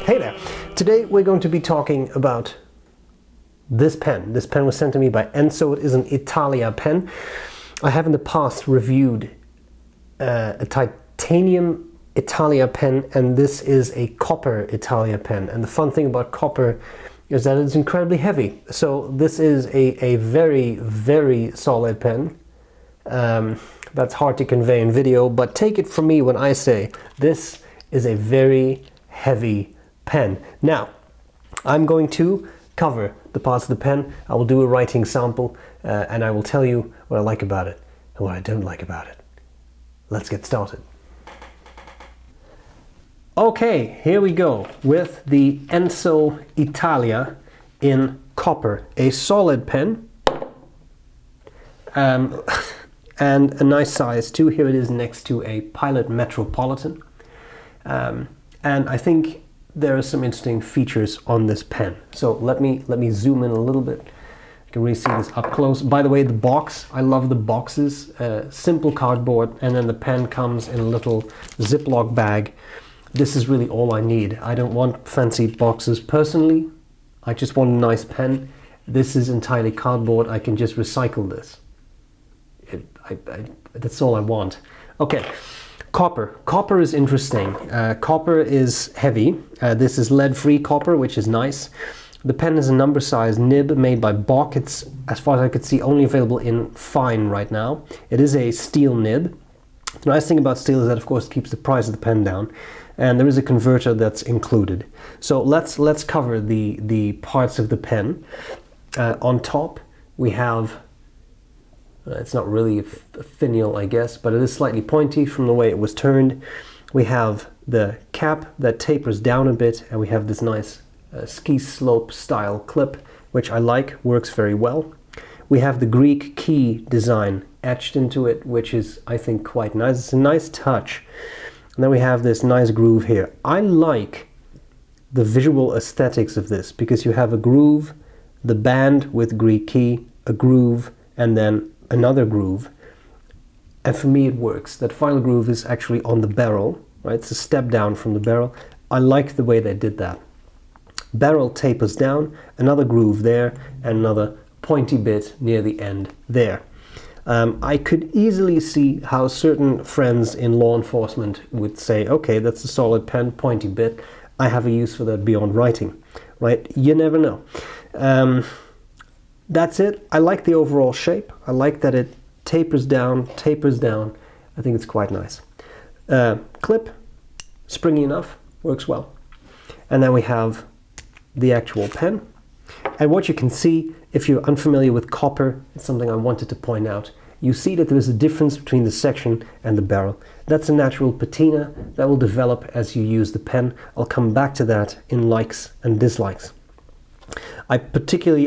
Hey there! Today we're going to be talking about this pen. This pen was sent to me by Enso. It is an Italia pen. I have in the past reviewed a titanium Italia pen, and this is a copper Italia pen. And the fun thing about copper is that it's incredibly heavy. So this is a very, very solid pen. That's hard to convey in video, but take it from me when I say this is a very heavy pen. Now, I'm going to cover the parts of the pen. I will do a writing sample and I will tell you what I like about it and what I don't like about it. Let's get started. Okay, here we go with the Enso Italia in copper. A solid pen and a nice size too. Here it is next to a Pilot Metropolitan. And I think there are some interesting features on this pen. So let me zoom in a little bit. You can really see this up close. By the way, the box, I love the boxes. Simple cardboard, and then the pen comes in a little Ziploc bag. This is really all I need. I don't want fancy boxes personally. I just want a nice pen. This is entirely cardboard. I can just recycle this. That's all I want. Okay. Copper. Copper is interesting. Copper is heavy. This is lead-free copper, which is nice. The pen is a number size nib made by Bock. It's, as far as I could see, only available in fine right now. It is a steel nib. The nice thing about steel is that, of course, it keeps the price of the pen down. And there is a converter that's included. So let's cover the parts of the pen. On top, we have it's not really a finial, I guess, but it is slightly pointy from the way it was turned. We have the cap that tapers down a bit, and we have this nice ski slope style clip, which I like, works very well. We have the Greek key design etched into it, which is, I think, quite nice. It's a nice touch. And then we have this nice groove here. I like the visual aesthetics of this because you have a groove, the band with Greek key, a groove, and then another groove, and for me it works. That final groove is actually on the barrel, right? It's a step down from the barrel. I like the way they did that. Barrel tapers down, another groove there, and another pointy bit near the end there. I could easily see how certain friends in law enforcement would say, okay, that's a solid pen, pointy bit. I have a use for that beyond writing, right? You never know. That's it. I like the overall shape. I like that it tapers down. I think it's quite nice. Clip, springy enough, works well. And then we have the actual pen. And what you can see, if you're unfamiliar with copper, it's something I wanted to point out. You see that there is a difference between the section and the barrel. That's a natural patina that will develop as you use the pen. I'll come back to that in likes and dislikes. I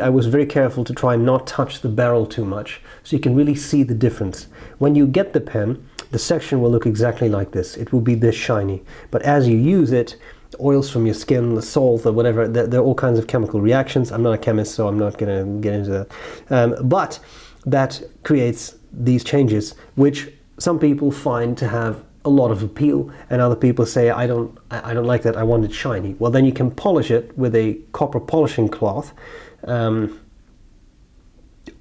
was very careful to try and not touch the barrel too much, so you can really see the difference. When you get the pen, the section will look exactly like this. It will be this shiny. But as you use it, oils from your skin, the salt or whatever, there are all kinds of chemical reactions. I'm not a chemist, so I'm not going to get into that. But that creates these changes, which some people find to have a lot of appeal, and other people say, I don't like that, I want it shiny. Well, then you can polish it with a copper polishing cloth,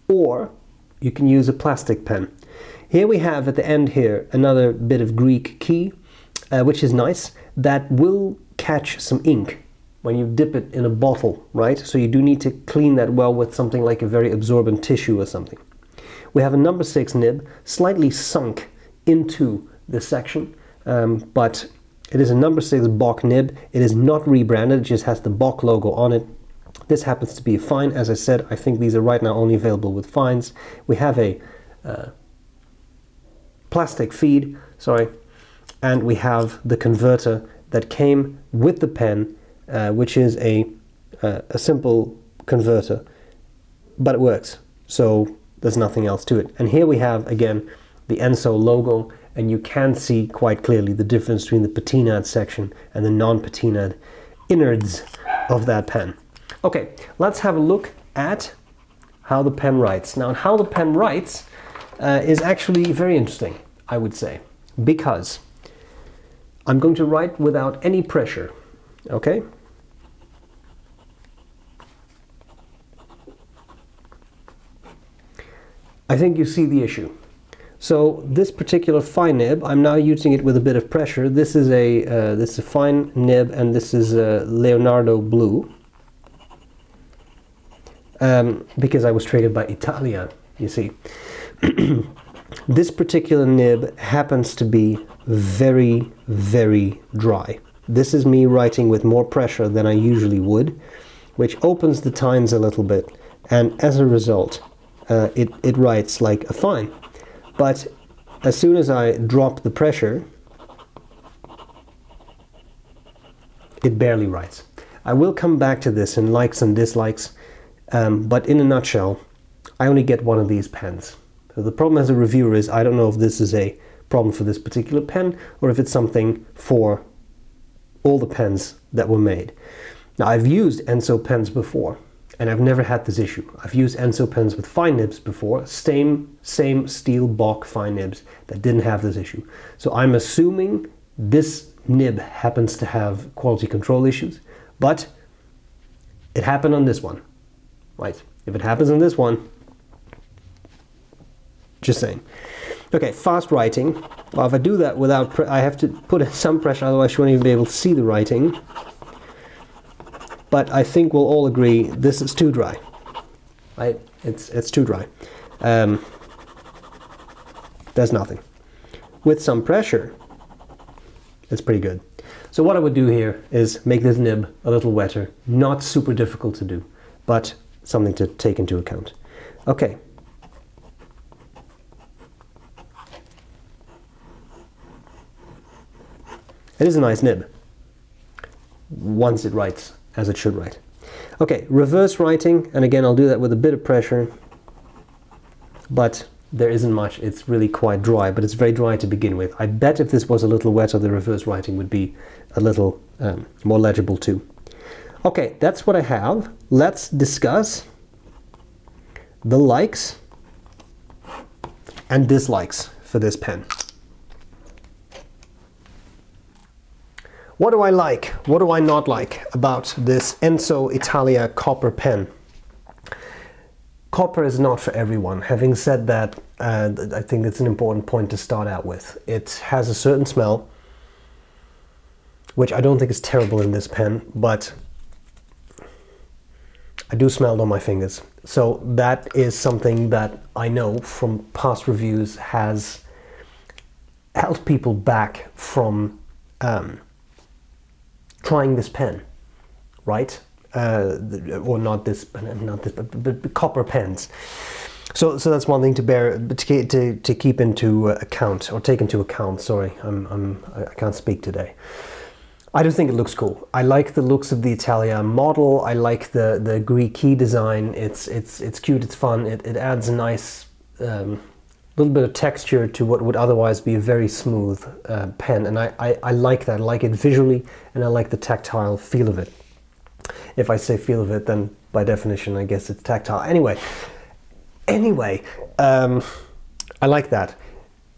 or you can use a plastic pen. Here we have at the end here another bit of Greek key, which is nice. That will catch some ink when you dip it in a bottle, right? So you do need to clean that well with something like a very absorbent tissue or something. We have a number 6 nib, slightly sunk into this section, but it is a number 6 Bock nib. It is not rebranded, it just has the Bock logo on it. This happens to be a fine. As I said, I think these are right now only available with fines. We have a plastic feed, and we have the converter that came with the pen, which is a simple converter, but it works, so there's nothing else to it. And here we have, again, the Enso logo, and you can see quite clearly the difference between the patinaed section and the non-patinaed innards of that pen. Okay, let's have a look at how the pen writes. Now, how the pen writes is actually very interesting, I would say, because I'm going to write without any pressure, okay? I think you see the issue. So this particular fine nib, I'm now using it with a bit of pressure. This is a fine nib, and this is a Leonardo blue. Because I was traded by Italia, you see. This particular nib happens to be very, very dry. This is me writing with more pressure than I usually would, which opens the tines a little bit, and as a result, it writes like a fine. But as soon as I drop the pressure, it barely writes. I will come back to this in likes and dislikes, but in a nutshell, I only get one of these pens. So the problem as a reviewer is I don't know if this is a problem for this particular pen or if it's something for all the pens that were made. Now, I've used Enso pens before, and I've never had this issue. I've used Enso pens with fine nibs before, same steel Bock fine nibs that didn't have this issue. So I'm assuming this nib happens to have quality control issues, but it happened on this one, right? If it happens on this one, just saying. Okay, fast writing. Well, if I do that without, I have to put in some pressure, otherwise you won't even be able to see the writing. But I think we'll all agree this is too dry. Right? It's too dry. There's nothing. With some pressure, it's pretty good. So what I would do here is make this nib a little wetter. Not super difficult to do, but something to take into account. Okay. It is a nice nib, once it writes as it should write. Okay, reverse writing, and again I'll do that with a bit of pressure, but there isn't much. It's really quite dry, but it's very dry to begin with. I bet if this was a little wetter, the reverse writing would be a little more legible too. Okay, that's what I have. Let's discuss the likes and dislikes for this pen. What do I like? What do I not like about this Enso Italia copper pen? Copper is not for everyone. Having said that, I think it's an important point to start out with. It has a certain smell, which I don't think is terrible in this pen, but I do smell it on my fingers. So that is something that I know from past reviews has held people back from trying this pen, right? Or not this, but copper pens. So that's one thing to keep into account, or take into account. Sorry, I can't speak today. I do think it looks cool. I like the looks of the Italia model. I like the Greek key design. It's cute. It's fun. It adds a nice little bit of texture to what would otherwise be a very smooth pen, and I like that. I like it visually, and I like the tactile feel of it. If I say feel of it, then by definition I guess it's tactile. Anyway, I like that.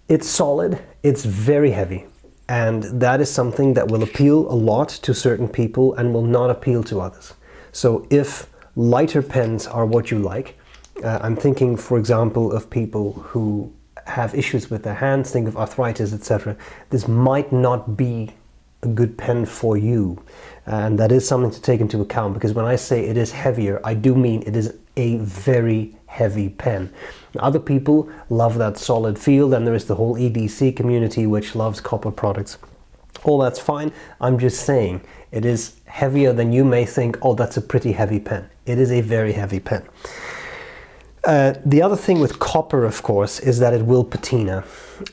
It's solid, it's very heavy, and that is something that will appeal a lot to certain people and will not appeal to others. So if lighter pens are what you like, I'm thinking, for example, of people who have issues with their hands, think of arthritis, etc. This might not be a good pen for you, and that is something to take into account, because when I say it is heavier, I do mean it is a very heavy pen. Other people love that solid feel. Then there is the whole EDC community which loves copper products. All that's fine. I'm just saying it is heavier than you may think. Oh, that's a pretty heavy pen. It is a very heavy pen. The other thing with copper, of course, is that it will patina,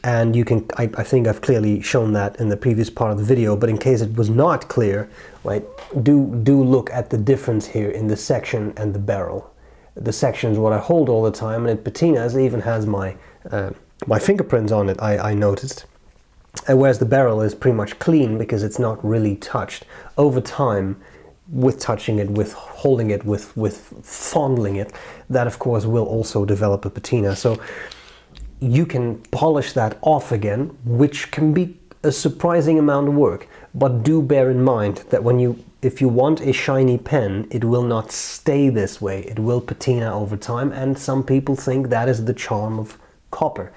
and you can, I think I've clearly shown that in the previous part of the video, but in case it was not clear, right, do look at the difference here in the section and the barrel. The section is what I hold all the time, and it patinas. It even has my fingerprints on it, I noticed. Whereas the barrel is pretty much clean because it's not really touched. Over time, with touching it, with holding it, with fondling it, that of course will also develop a patina. So you can polish that off again, which can be a surprising amount of work, but do bear in mind that if you want a shiny pen, it will not stay this way. It will patina over time, and some people think that is the charm of copper.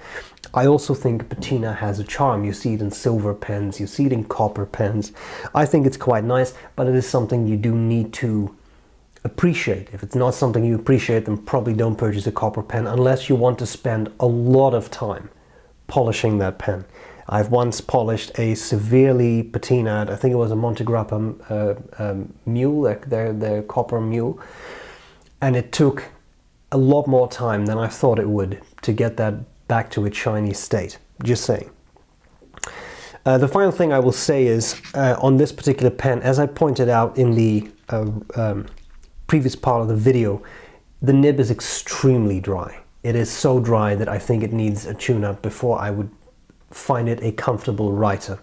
I also think patina has a charm. You see it in silver pens, you see it in copper pens. I think it's quite nice, but it is something you do need to appreciate. If it's not something you appreciate, then probably don't purchase a copper pen unless you want to spend a lot of time polishing that pen. I've once polished a severely patinaed, I think it was a Monte Grappa mule, their copper mule, and it took a lot more time than I thought it would to get that back to its shiny state. Just saying. The final thing I will say is on this particular pen, as I pointed out in the previous part of the video, the nib is extremely dry. It is so dry that I think it needs a tune-up before I would find it a comfortable writer.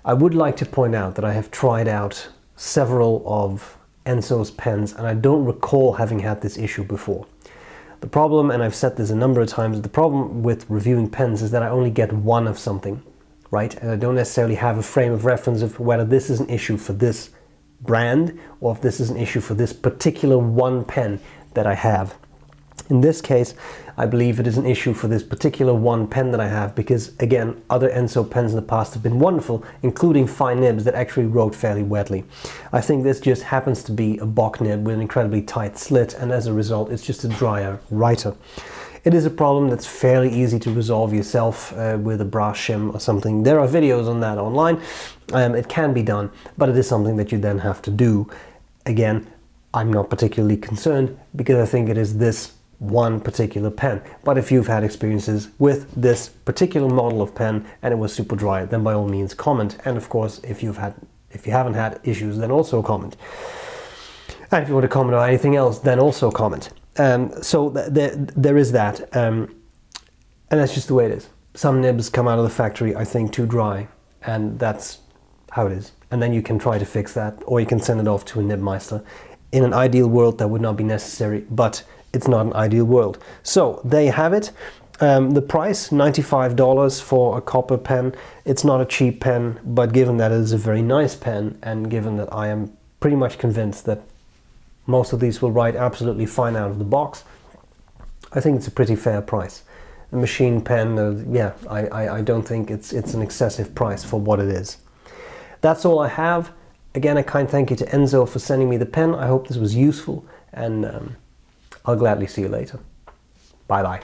I would like to point out that I have tried out several of Enso's pens and I don't recall having had this issue before. The problem, and I've said this a number of times, the problem with reviewing pens is that I only get one of something, right? And I don't necessarily have a frame of reference of whether this is an issue for this brand or if this is an issue for this particular one pen that I have. In this case, I believe it is an issue for this particular one pen that I have because, again, other Enso pens in the past have been wonderful, including fine nibs that actually wrote fairly wetly. I think this just happens to be a Bock nib with an incredibly tight slit, and as a result, it's just a drier writer. It is a problem that's fairly easy to resolve yourself with a brass shim or something. There are videos on that online. It can be done, but it is something that you then have to do. Again, I'm not particularly concerned because I think it is this one particular pen. But if you've had experiences with this particular model of pen and it was super dry, then by all means comment. And of course, if you haven't had issues, then also comment. And if you want to comment on anything else, then also comment. So there is that, and that's just the way it is. Some nibs come out of the factory, I think, too dry, and that's how it is. And then you can try to fix that, or you can send it off to a Nibmeister. In an ideal world, that would not be necessary, but it's not an ideal world. So there you have it. The price, $95 for a copper pen. It's not a cheap pen, but given that it is a very nice pen, and given that I am pretty much convinced that most of these will write absolutely fine out of the box, I think it's a pretty fair price. A machine pen, yeah, I don't think it's an excessive price for what it is. That's all I have. Again, a kind thank you to Enso for sending me the pen. I hope this was useful, and I'll gladly see you later. Bye bye.